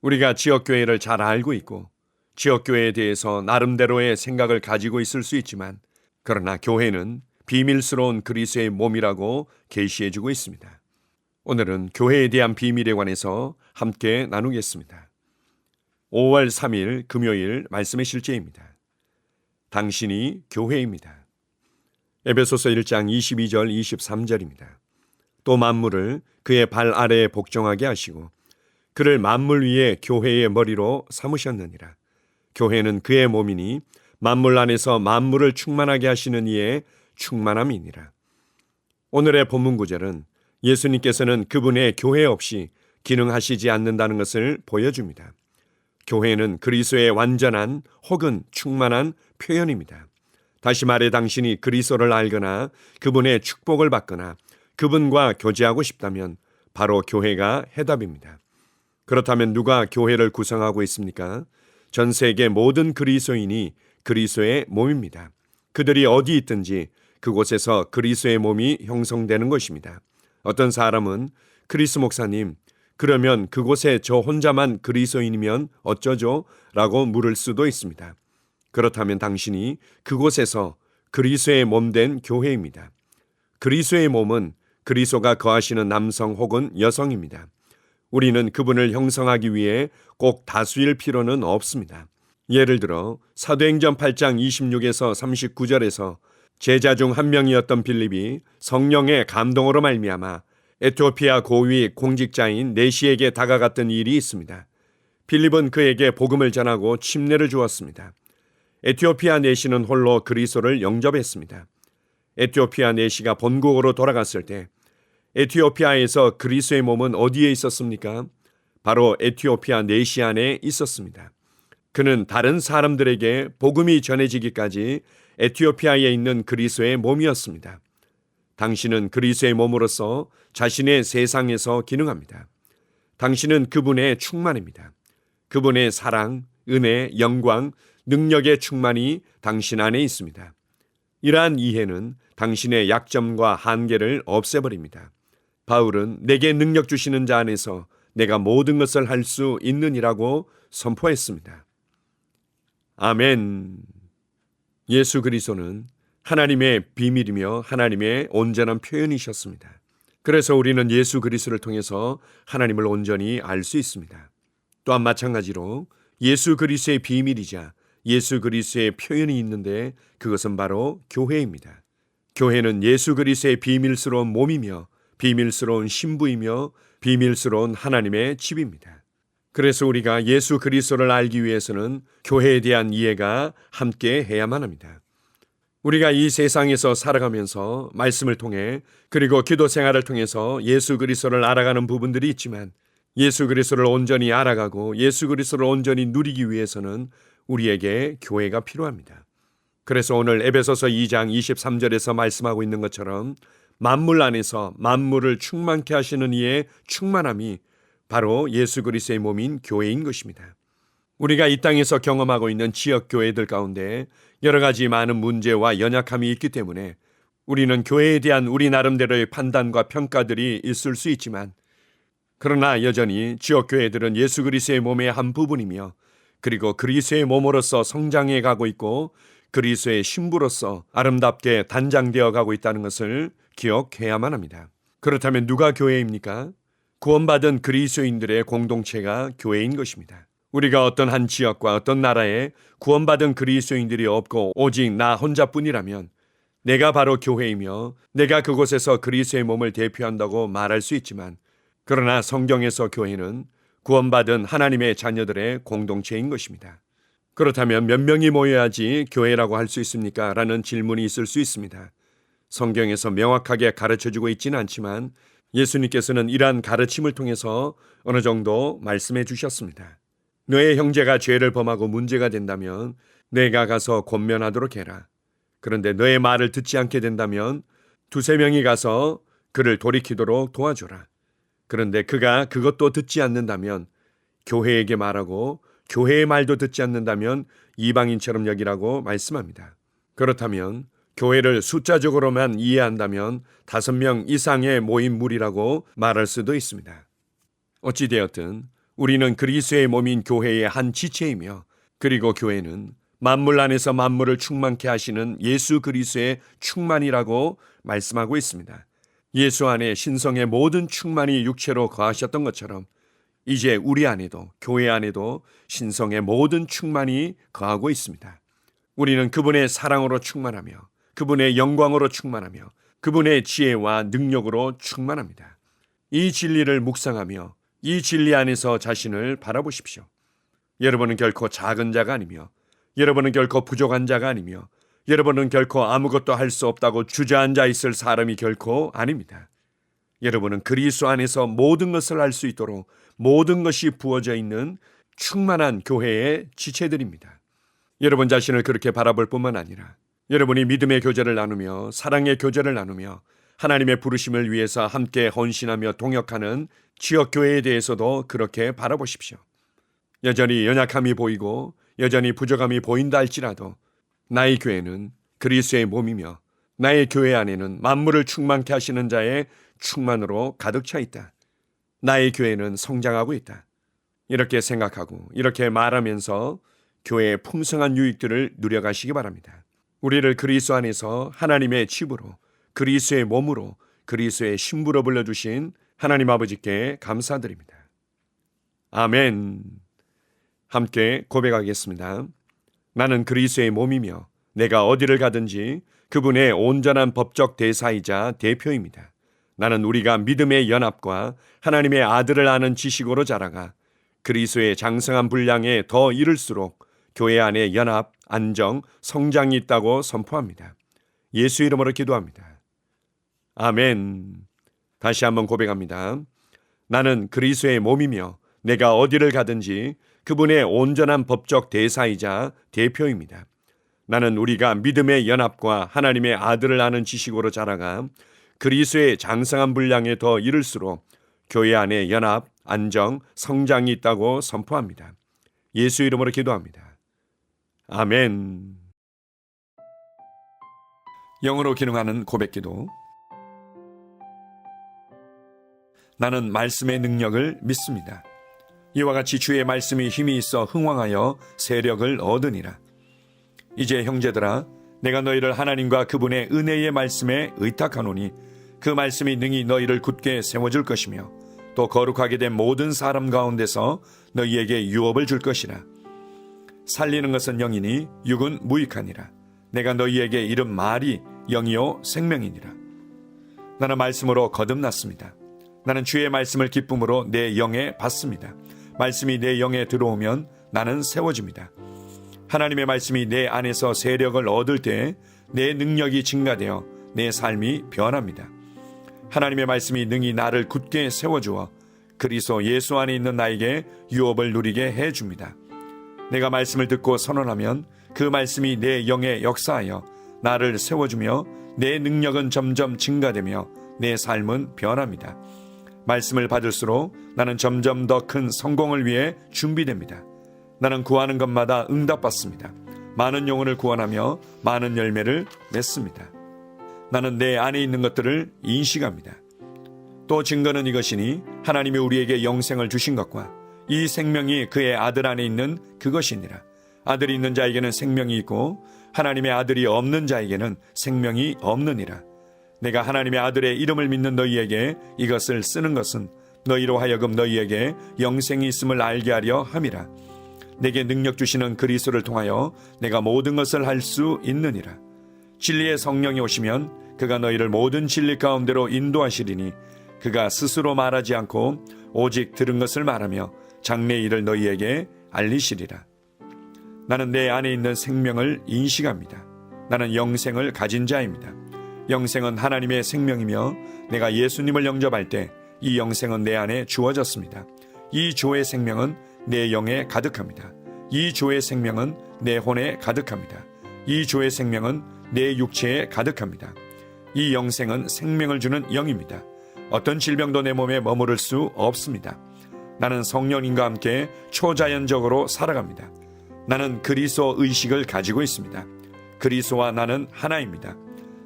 우리가 지역교회를 잘 알고 있고 지역교회에 대해서 나름대로의 생각을 가지고 있을 수 있지만, 그러나 교회는 비밀스러운 그리스도의 몸이라고 계시해주고 있습니다. 오늘은 교회에 대한 비밀에 관해서 함께 나누겠습니다. 5월 3일 금요일 말씀의 실제입니다. 당신이 교회입니다. 에베소서 1장 22절 23절입니다. 또 만물을 그의 발 아래에 복종하게 하시고 그를 만물 위에 교회의 머리로 삼으셨느니라. 교회는 그의 몸이니 만물 안에서 만물을 충만하게 하시는 이의 충만함이니라. 오늘의 본문 구절은 예수님께서는 그분의 교회 없이 기능하시지 않는다는 것을 보여줍니다. 교회는 그리스도의 완전한 혹은 충만한 표현입니다. 다시 말해 당신이 그리스도를 알거나 그분의 축복을 받거나 그분과 교제하고 싶다면 바로 교회가 해답입니다. 그렇다면 누가 교회를 구성하고 있습니까? 전 세계 모든 그리스도인이 그리스도의 몸입니다. 그들이 어디 있든지 그곳에서 그리스도의 몸이 형성되는 것입니다. 어떤 사람은 크리스 목사님, 그러면 그곳에 저 혼자만 그리스도인이면 어쩌죠? 라고 물을 수도 있습니다. 그렇다면 당신이 그곳에서 그리스도의 몸된 교회입니다. 그리스도의 몸은 그리스도가 거하시는 남성 혹은 여성입니다. 우리는 그분을 형성하기 위해 꼭 다수일 필요는 없습니다. 예를 들어 사도행전 8장 26에서 39절에서 제자 중 한 명이었던 빌립이 성령의 감동으로 말미암아 에티오피아 고위 공직자인 네시에게 다가갔던 일이 있습니다. 빌립은 그에게 복음을 전하고 침례를 주었습니다. 에티오피아 네시는 홀로 그리스도를 영접했습니다. 에티오피아 네시가 본국으로 돌아갔을 때 에티오피아에서 그리스도의 몸은 어디에 있었습니까? 바로 에티오피아 네시 안에 있었습니다. 그는 다른 사람들에게 복음이 전해지기까지 에티오피아에 있는 그리스도의 몸이었습니다. 당신은 그리스도의 몸으로서 자신의 세상에서 기능합니다. 당신은 그분의 충만입니다. 그분의 사랑, 은혜, 영광, 능력의 충만이 당신 안에 있습니다. 이러한 이해는 당신의 약점과 한계를 없애버립니다. 바울은 내게 능력 주시는 자 안에서 내가 모든 것을 할 수 있느니라고 선포했습니다. 아멘. 예수 그리스도는 하나님의 비밀이며 하나님의 온전한 표현이셨습니다. 그래서 우리는 예수 그리스도를 통해서 하나님을 온전히 알 수 있습니다. 또한 마찬가지로 예수 그리스도의 비밀이자 예수 그리스도의 표현이 있는데 그것은 바로 교회입니다. 교회는 예수 그리스도의 비밀스러운 몸이며 비밀스러운 신부이며 비밀스러운 하나님의 집입니다. 그래서 우리가 예수 그리스도를 알기 위해서는 교회에 대한 이해가 함께 해야만 합니다. 우리가 이 세상에서 살아가면서 말씀을 통해 그리고 기도 생활을 통해서 예수 그리스도를 알아가는 부분들이 있지만 예수 그리스도를 온전히 알아가고 예수 그리스도를 온전히 누리기 위해서는 우리에게 교회가 필요합니다. 그래서 오늘 에베소서 2장 23절에서 말씀하고 있는 것처럼 만물 안에서 만물을 충만케 하시는 이의 충만함이 바로 예수 그리스도의 몸인 교회인 것입니다. 우리가 이 땅에서 경험하고 있는 지역 교회들 가운데 여러 가지 많은 문제와 연약함이 있기 때문에 우리는 교회에 대한 우리 나름대로의 판단과 평가들이 있을 수 있지만, 그러나 여전히 지역 교회들은 예수 그리스도의 몸의 한 부분이며 그리고 그리스도의 몸으로서 성장해 가고 있고 그리스도의 신부로서 아름답게 단장되어 가고 있다는 것을 기억해야만 합니다. 그렇다면 누가 교회입니까? 구원받은 그리스도인들의 공동체가 교회인 것입니다. 우리가 어떤 한 지역과 어떤 나라에 구원받은 그리스도인들이 없고 오직 나 혼자뿐이라면 내가 바로 교회이며 내가 그곳에서 그리스도의 몸을 대표한다고 말할 수 있지만, 그러나 성경에서 교회는 구원받은 하나님의 자녀들의 공동체인 것입니다. 그렇다면 몇 명이 모여야지 교회라고 할 수 있습니까? 라는 질문이 있을 수 있습니다. 성경에서 명확하게 가르쳐주고 있지는 않지만 예수님께서는 이러한 가르침을 통해서 어느 정도 말씀해 주셨습니다. 너의 형제가 죄를 범하고 문제가 된다면 내가 가서 권면하도록 해라. 그런데 너의 말을 듣지 않게 된다면 두세 명이 가서 그를 돌이키도록 도와줘라. 그런데 그가 그것도 듣지 않는다면 교회에게 말하고 교회의 말도 듣지 않는다면 이방인처럼 여기라고 말씀합니다. 그렇다면 교회를 숫자적으로만 이해한다면 5명 이상의 모인 무리라고 말할 수도 있습니다. 어찌되었든 우리는 그리스도의 몸인 교회의 한 지체이며, 그리고 교회는 만물 안에서 만물을 충만케 하시는 예수 그리스도의 충만이라고 말씀하고 있습니다. 예수 안에 신성의 모든 충만이 육체로 거하셨던 것처럼 이제 우리 안에도, 교회 안에도 신성의 모든 충만이 거하고 있습니다. 우리는 그분의 사랑으로 충만하며, 그분의 영광으로 충만하며, 그분의 지혜와 능력으로 충만합니다. 이 진리를 묵상하며 이 진리 안에서 자신을 바라보십시오. 여러분은 결코 작은 자가 아니며, 여러분은 결코 부족한 자가 아니며, 여러분은 결코 아무것도 할 수 없다고 주저앉아 있을 사람이 결코 아닙니다. 여러분은 그리스도 안에서 모든 것을 할 수 있도록 모든 것이 부어져 있는 충만한 교회의 지체들입니다. 여러분 자신을 그렇게 바라볼 뿐만 아니라 여러분이 믿음의 교제를 나누며 사랑의 교제를 나누며 하나님의 부르심을 위해서 함께 헌신하며 동역하는 지역교회에 대해서도 그렇게 바라보십시오. 여전히 연약함이 보이고 여전히 부족함이 보인다 할지라도 나의 교회는 그리스도의 몸이며 나의 교회 안에는 만물을 충만케 하시는 자의 충만으로 가득 차 있다. 나의 교회는 성장하고 있다. 이렇게 생각하고 이렇게 말하면서 교회의 풍성한 유익들을 누려가시기 바랍니다. 우리를 그리스도 안에서 하나님의 집으로, 그리스도의 몸으로, 그리스도의 신부로 불러주신 하나님 아버지께 감사드립니다. 아멘. 함께 고백하겠습니다. 나는 그리스도의 몸이며 내가 어디를 가든지 그분의 온전한 법적 대사이자 대표입니다. 나는 우리가 믿음의 연합과 하나님의 아들을 아는 지식으로 자라가 그리스도의 장성한 분량에 더 이를수록 교회 안에 연합, 안정, 성장이 있다고 선포합니다. 예수 이름으로 기도합니다. 아멘. 다시 한번 고백합니다. 나는 그리스도의 몸이며 내가 어디를 가든지 그분의 온전한 법적 대사이자 대표입니다. 나는 우리가 믿음의 연합과 하나님의 아들을 아는 지식으로 자라가 그리스도의 장성한 분량에 더 이를수록 교회 안에 연합, 안정, 성장이 있다고 선포합니다. 예수 이름으로 기도합니다. 아멘. 영으로 기능하는 고백기도. 나는 말씀의 능력을 믿습니다. 이와 같이 주의 말씀이 힘이 있어 흥왕하여 세력을 얻으니라. 이제 형제들아, 내가 너희를 하나님과 그분의 은혜의 말씀에 의탁하노니 그 말씀이 능히 너희를 굳게 세워줄 것이며 또 거룩하게 된 모든 사람 가운데서 너희에게 유업을 줄 것이라. 살리는 것은 영이니 육은 무익하니라. 내가 너희에게 이른 말이 영이요 생명이니라. 나는 말씀으로 거듭났습니다. 나는 주의 말씀을 기쁨으로 내 영에 받습니다. 말씀이 내 영에 들어오면 나는 세워집니다. 하나님의 말씀이 내 안에서 세력을 얻을 때 내 능력이 증가되어 내 삶이 변합니다. 하나님의 말씀이 능히 나를 굳게 세워주어 그리스도 예수 안에 있는 나에게 유업을 누리게 해줍니다. 내가 말씀을 듣고 선언하면 그 말씀이 내 영에 역사하여 나를 세워주며 내 능력은 점점 증가되며 내 삶은 변합니다. 말씀을 받을수록 나는 점점 더 큰 성공을 위해 준비됩니다. 나는 구하는 것마다 응답받습니다. 많은 영혼을 구원하며 많은 열매를 맺습니다. 나는 내 안에 있는 것들을 인식합니다. 또 증거는 이것이니 하나님이 우리에게 영생을 주신 것과 이 생명이 그의 아들 안에 있는 그것이니라. 아들이 있는 자에게는 생명이 있고 하나님의 아들이 없는 자에게는 생명이 없느니라. 내가 하나님의 아들의 이름을 믿는 너희에게 이것을 쓰는 것은 너희로 하여금 너희에게 영생이 있음을 알게 하려 함이라. 내게 능력 주시는 그리스도를 통하여 내가 모든 것을 할 수 있느니라. 진리의 성령이 오시면 그가 너희를 모든 진리 가운데로 인도하시리니 그가 스스로 말하지 않고 오직 들은 것을 말하며 장래 일을 너희에게 알리시리라. 나는 내 안에 있는 생명을 인식합니다. 나는 영생을 가진 자입니다. 영생은 하나님의 생명이며 내가 예수님을 영접할 때 이 영생은 내 안에 주어졌습니다. 이 조의 생명은 내 영에 가득합니다. 이 조의 생명은 내 혼에 가득합니다. 이 조의 생명은 내 육체에 가득합니다. 이 영생은 생명을 주는 영입니다. 어떤 질병도 내 몸에 머무를 수 없습니다. 나는 성령님과 함께 초자연적으로 살아갑니다. 나는 그리스도 의식을 가지고 있습니다. 그리스도와 나는 하나입니다.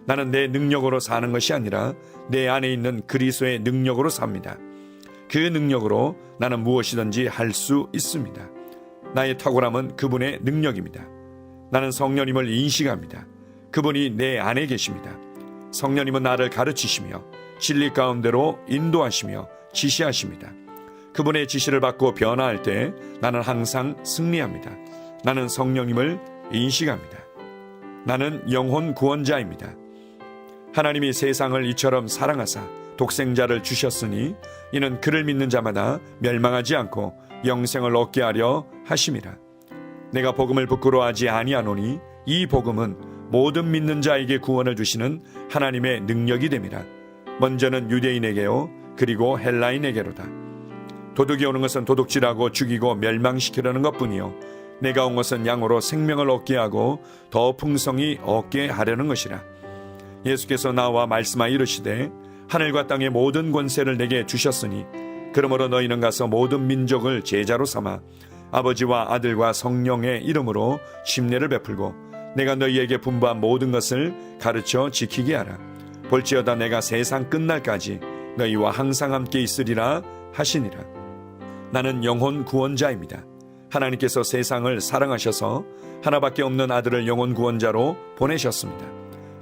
나는 내 능력으로 사는 것이 아니라 내 안에 있는 그리스도의 능력으로 삽니다. 그 능력으로 나는 무엇이든지 할 수 있습니다. 나의 탁월함은 그분의 능력입니다. 나는 성령님을 인식합니다. 그분이 내 안에 계십니다. 성령님은 나를 가르치시며 진리 가운데로 인도하시며 지시하십니다. 그분의 지시를 받고 변화할 때 나는 항상 승리합니다. 나는 성령님을 인식합니다. 나는 영혼 구원자입니다. 하나님이 세상을 이처럼 사랑하사 독생자를 주셨으니 이는 그를 믿는 자마다 멸망하지 않고 영생을 얻게 하려 하심이라. 내가 복음을 부끄러워하지 아니하노니 이 복음은 모든 믿는 자에게 구원을 주시는 하나님의 능력이 됨이라. 먼저는 유대인에게요 그리고 헬라인에게로다. 도둑이 오는 것은 도둑질하고 죽이고 멸망시키려는 것뿐이요 내가 온 것은 양으로 생명을 얻게 하고 더 풍성히 얻게 하려는 것이라. 예수께서 나와 말씀하여 이르시되 하늘과 땅의 모든 권세를 내게 주셨으니 그러므로 너희는 가서 모든 민족을 제자로 삼아 아버지와 아들과 성령의 이름으로 침례를 베풀고 내가 너희에게 분부한 모든 것을 가르쳐 지키게 하라. 볼지어다 내가 세상 끝날까지 너희와 항상 함께 있으리라 하시니라. 나는 영혼 구원자입니다. 하나님께서 세상을 사랑하셔서 하나밖에 없는 아들을 영혼 구원자로 보내셨습니다.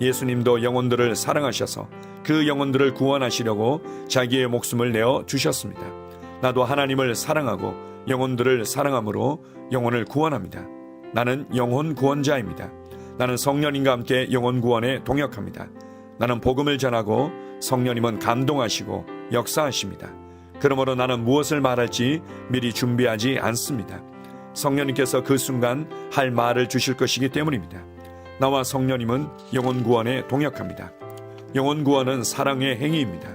예수님도 영혼들을 사랑하셔서 그 영혼들을 구원하시려고 자기의 목숨을 내어 주셨습니다. 나도 하나님을 사랑하고 영혼들을 사랑함으로 영혼을 구원합니다. 나는 영혼 구원자입니다. 나는 성령님과 함께 영혼 구원에 동역합니다. 나는 복음을 전하고 성령님은 감동하시고 역사하십니다. 그러므로 나는 무엇을 말할지 미리 준비하지 않습니다. 성령님께서 그 순간 할 말을 주실 것이기 때문입니다. 나와 성령님은 영혼 구원에 동역합니다. 영혼 구원은 사랑의 행위입니다.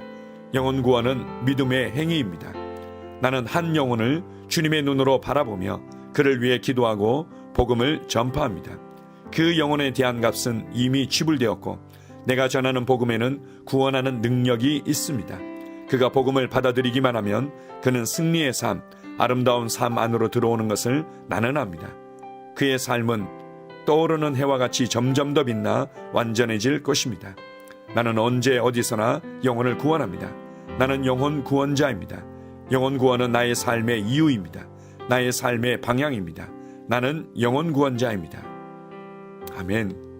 영혼 구원은 믿음의 행위입니다. 나는 한 영혼을 주님의 눈으로 바라보며 그를 위해 기도하고 복음을 전파합니다. 그 영혼에 대한 값은 이미 지불되었고 내가 전하는 복음에는 구원하는 능력이 있습니다. 그가 복음을 받아들이기만 하면 그는 승리의 삶, 아름다운 삶 안으로 들어오는 것을 나는 압니다. 그의 삶은 떠오르는 해와 같이 점점 더 빛나 완전해질 것입니다. 나는 언제 어디서나 영혼을 구원합니다. 나는 영혼 구원자입니다. 영혼 구원은 나의 삶의 이유입니다. 나의 삶의 방향입니다. 나는 영혼 구원자입니다. 아멘.